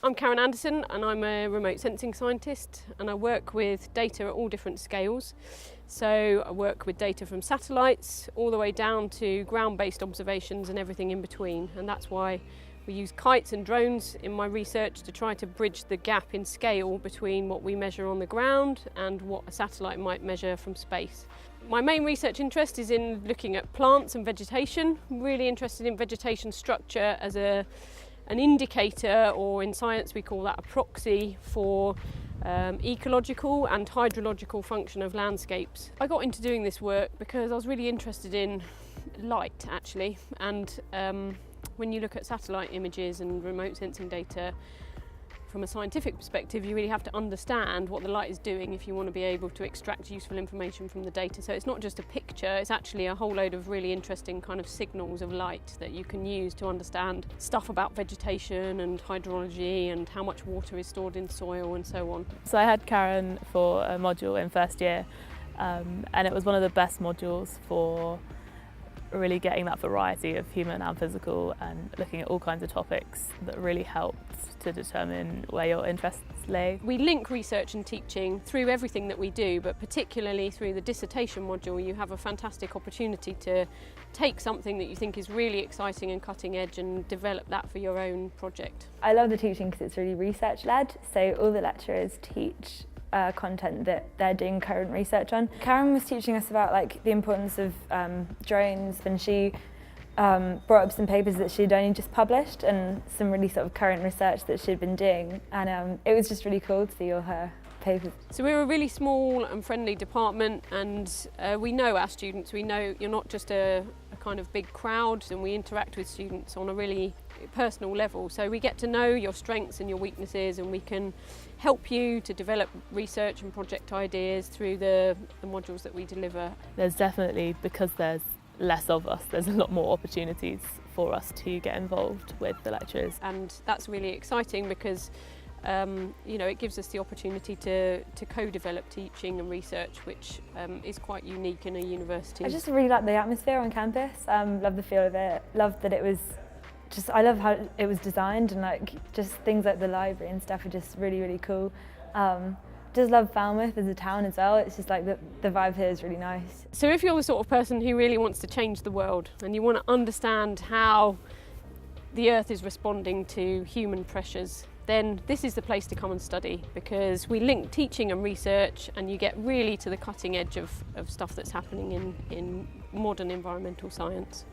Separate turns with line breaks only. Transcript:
I'm Karen Anderson and I'm a remote sensing scientist, and I work with data at all different scales. So I work with data from satellites all the way down to ground-based observations and everything in between, and that's why we use kites and drones in my research to try to bridge the gap in scale between what we measure on the ground and what a satellite might measure from space. My main research interest is in looking at plants and vegetation. I'm really interested in vegetation structure as an indicator, or in science we call that a proxy for ecological and hydrological function of landscapes. I got into doing this work because I was really interested in light, actually, and when you look at satellite images and remote sensing data from a scientific perspective, you really have to understand what the light is doing if you want to be able to extract useful information from the data. So it's not just a picture, it's actually a whole load of really interesting kind of signals of light that you can use to understand stuff about vegetation and hydrology and how much water is stored in soil and so on.
So I had Karen for a module in first year, and it was one of the best modules for really getting that variety of human and physical and looking at all kinds of topics that really helped to determine where your interests lay.
We link research and teaching through everything that we do, but particularly through the dissertation module you have a fantastic opportunity to take something that you think is really exciting and cutting edge and develop that for your own project.
I love the teaching because it's really research led, so all the lecturers teach content that they're doing current research on. Karen was teaching us about the importance of drones, and she brought up some papers that she'd only just published and some really sort of current research that she'd been doing, and it was just really cool to see all her papers.
So we're a really small and friendly department, and we know our students. We know you're not just a kind of big crowd, and we interact with students on a really personal level. So we get to know your strengths and your weaknesses, and we can help you to develop research and project ideas through the modules that we deliver.
There's definitely, because there's less of us, there's a lot more opportunities for us to get involved with the lecturers.
And that's really exciting because it gives us the opportunity to co-develop teaching and research, which is quite unique in a university.
I just really like the atmosphere on campus. Love the feel of it. Love that it was I love how it was designed, and just things like the library and stuff are just really, really cool. Just love Falmouth as a town as well. It's just the vibe here is really nice.
So if you're the sort of person who really wants to change the world and you want to understand how the Earth is responding to human pressures, then this is the place to come and study, because we link teaching and research, and you get really to the cutting edge of stuff that's happening in modern environmental science.